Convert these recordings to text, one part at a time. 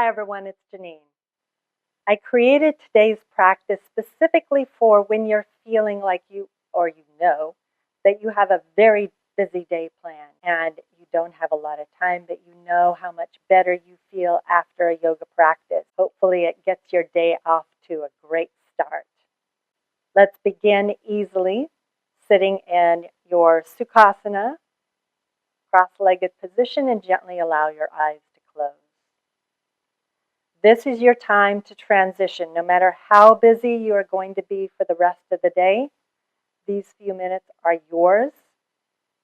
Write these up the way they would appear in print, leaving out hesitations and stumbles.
everyone, it's Genene. I created today's practice specifically for when you're feeling like you know that you have a very busy day planned and you don't have a lot of time, but you know how much better you feel after a yoga practice. Hopefully it gets your day off to a great start. Let's begin easily, sitting in your Sukhasana, cross-legged position, and gently allow your eyes to close. This is your time to transition. No matter how busy you are going to be for the rest of the day, these few minutes are yours,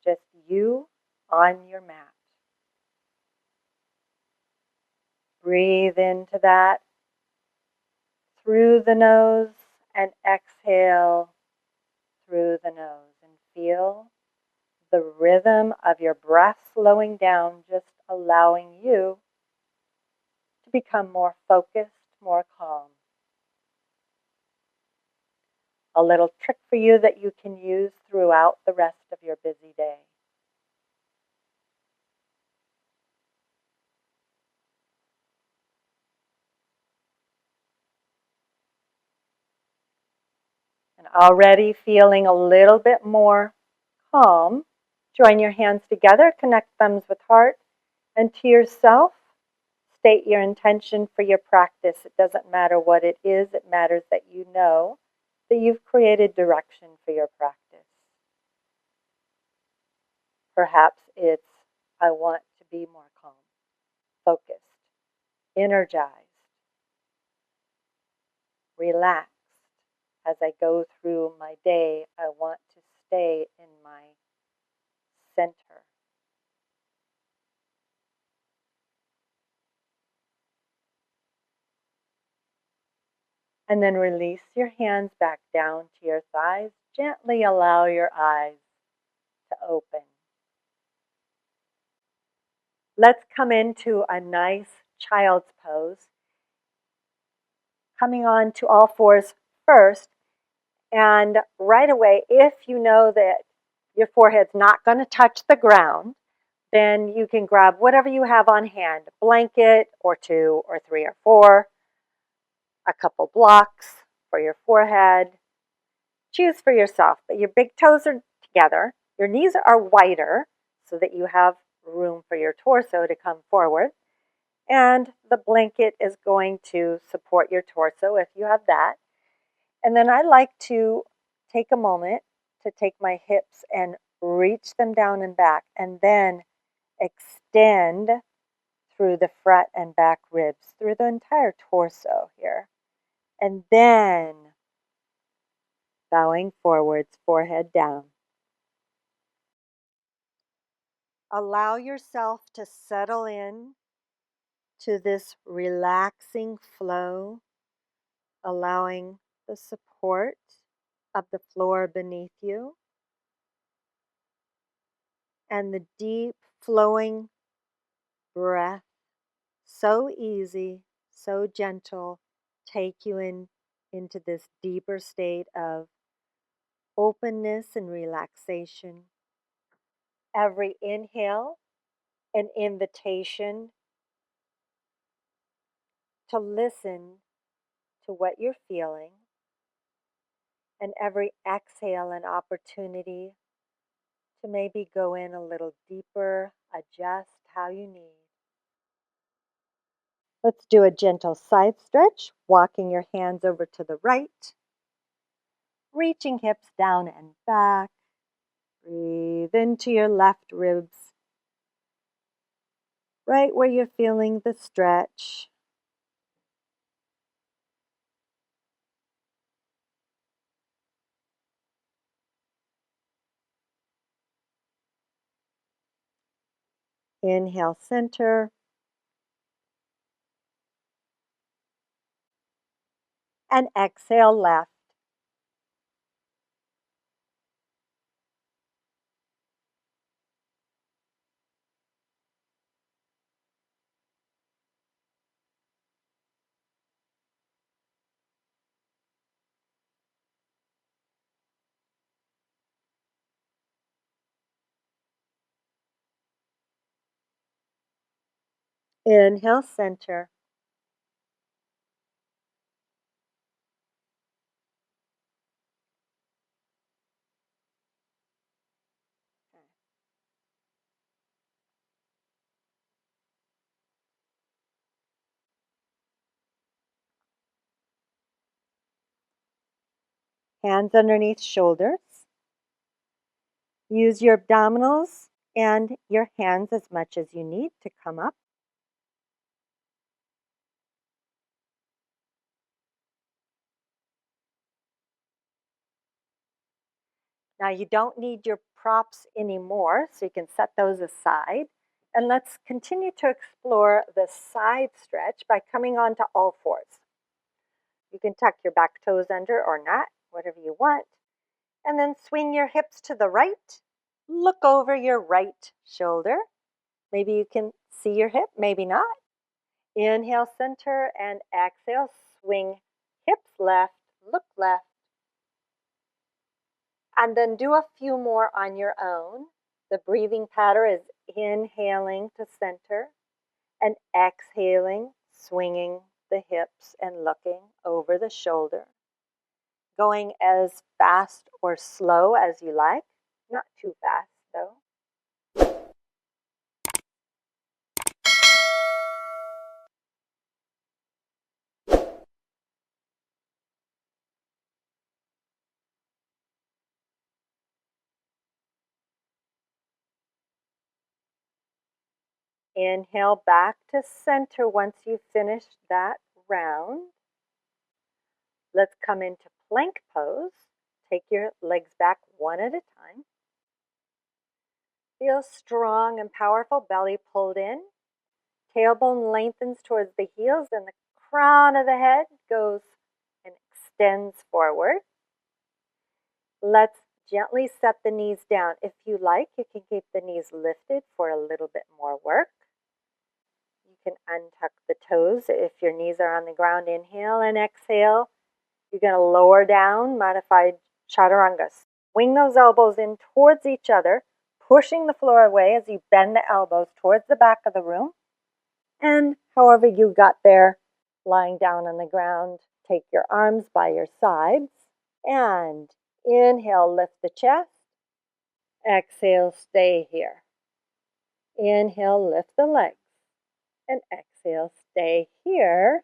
just you on your mat. Breathe into that through the nose and exhale through the nose, and feel the rhythm of your breath slowing down, just allowing you to become more focused, more calm. A little trick for you that you can use throughout the rest of your busy day. And already feeling a little bit more calm, join your hands together, connect thumbs with heart, and to yourself, state your intention for your practice. It doesn't matter what it is, it matters that you know that you've created direction for your practice. Perhaps it's, I want to be more calm, focused, energized, relaxed. As I go through my day, I want to stay in my center. And then release your hands back down to your thighs. Gently allow your eyes to open. Let's come into a nice child's pose. Coming on to all fours first. And right away, if you know that your forehead's not going to touch the ground, then you can grab whatever you have on hand, a blanket or two or three or four, a couple blocks for your forehead. Choose for yourself, but your big toes are together, your knees are wider so that you have room for your torso to come forward, and the blanket is going to support your torso if you have that. And then I like to take a moment to take my hips and reach them down and back, and then extend through the front and back ribs, through the entire torso here. And then bowing forwards, forehead down. Allow yourself to settle in to this relaxing flow, allowing the support of the floor beneath you and the deep flowing breath, so easy, so gentle, take you into this deeper state of openness and relaxation. Every inhale, an invitation to listen to what you're feeling, and every exhale, an opportunity to maybe go in a little deeper, adjust how you need. Let's do a gentle side stretch, walking your hands over to the right, reaching hips down and back. Breathe into your left ribs, right where you're feeling the stretch. Inhale, center, and exhale, left. Inhale, center, Hands underneath shoulders. Use your abdominals and your hands as much as you need to come up. Now you don't need your props anymore, so you can set those aside. And let's continue to explore the side stretch by coming onto all fours. You can tuck your back toes under or not, whatever you want. And then swing your hips to the right. Look over your right shoulder. Maybe you can see your hip, maybe not. Inhale, center, and exhale, swing hips left, look left. And then do a few more on your own. The breathing pattern is inhaling to center and exhaling, swinging the hips and looking over the shoulder. Going as fast or slow as you like, not too fast though. Inhale back to center once you've finished that round. Let's come into plank pose. Take your legs back one at a time. Feel strong and powerful, belly pulled in. Tailbone lengthens towards the heels and the crown of the head goes and extends forward. Let's gently set the knees down. If you like, you can keep the knees lifted for a little bit more work. You can untuck the toes if your knees are on the ground. Inhale and exhale. You're going to lower down, modified chaturanga. Swing those elbows in towards each other, pushing the floor away as you bend the elbows towards the back of the room. And however you got there, lying down on the ground, take your arms by your sides. And inhale, lift the chest. Exhale, stay here. Inhale, lift the legs. And exhale, stay here.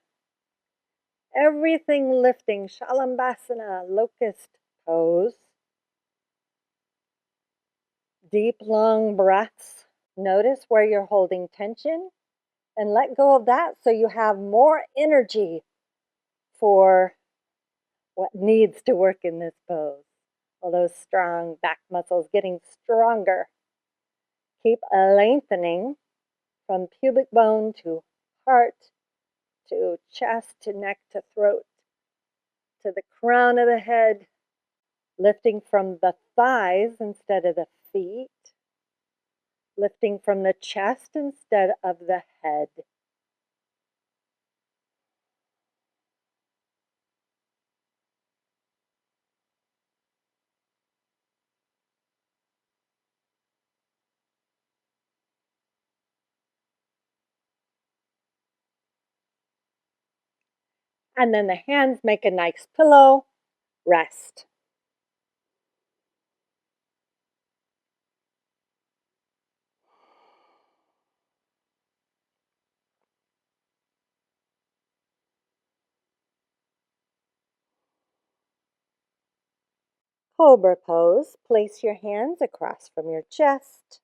Everything lifting, Shalambhasana, locust pose. Deep, long breaths. Notice where you're holding tension and let go of that so you have more energy for what needs to work in this pose. All those strong back muscles getting stronger. Keep lengthening from pubic bone to heart to chest to neck to throat to the crown of the head, lifting from the thighs instead of the feet, lifting from the chest instead of the head. And then the hands make a nice pillow, rest. Cobra pose, place your hands across from your chest,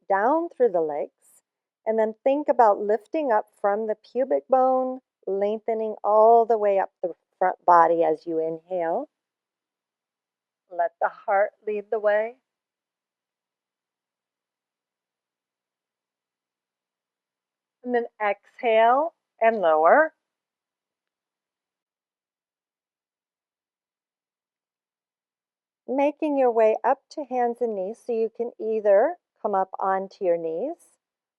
down through the legs, and then think about lifting up from the pubic bone, lengthening all the way up the front body as you inhale. Let the heart lead the way. And then exhale and lower. Making your way up to hands and knees so you can either come up onto your knees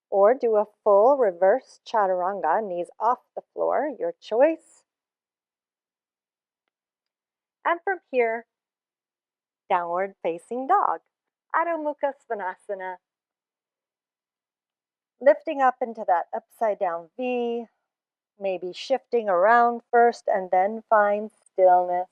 or do a full reverse chaturanga, knees off the floor, your choice. And from here, downward facing dog, Adho Mukha Svanasana. Lifting up into that upside down V, maybe shifting around first and then find stillness.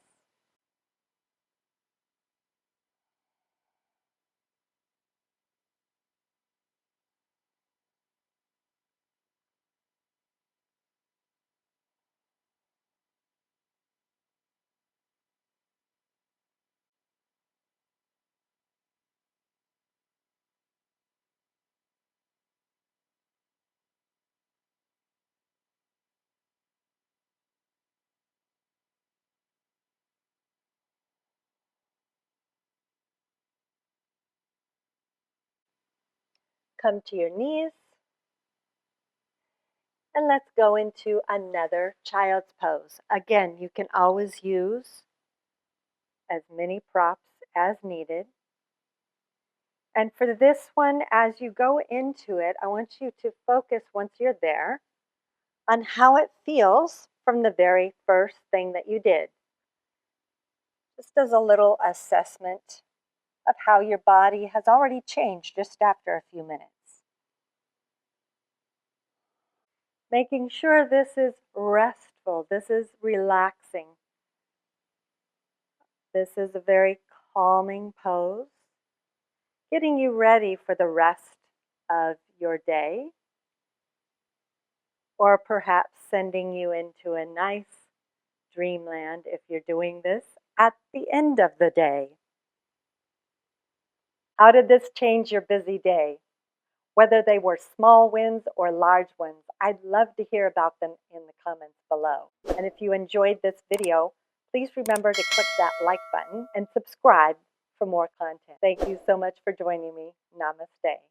come to your knees. And let's go into another child's pose. Again, you can always use as many props as needed. And for this one, as you go into it, I want you to focus once you're there on how it feels from the very first thing that you did. Just as a little assessment of how your body has already changed just after a few minutes. Making sure this is restful, this is relaxing. This is a very calming pose, getting you ready for the rest of your day, or perhaps sending you into a nice dreamland if you're doing this at the end of the day. How did this change your busy day? Whether they were small wins or large ones, I'd love to hear about them in the comments below. And if you enjoyed this video, please remember to click that like button and subscribe for more content. Thank you so much for joining me. Namaste.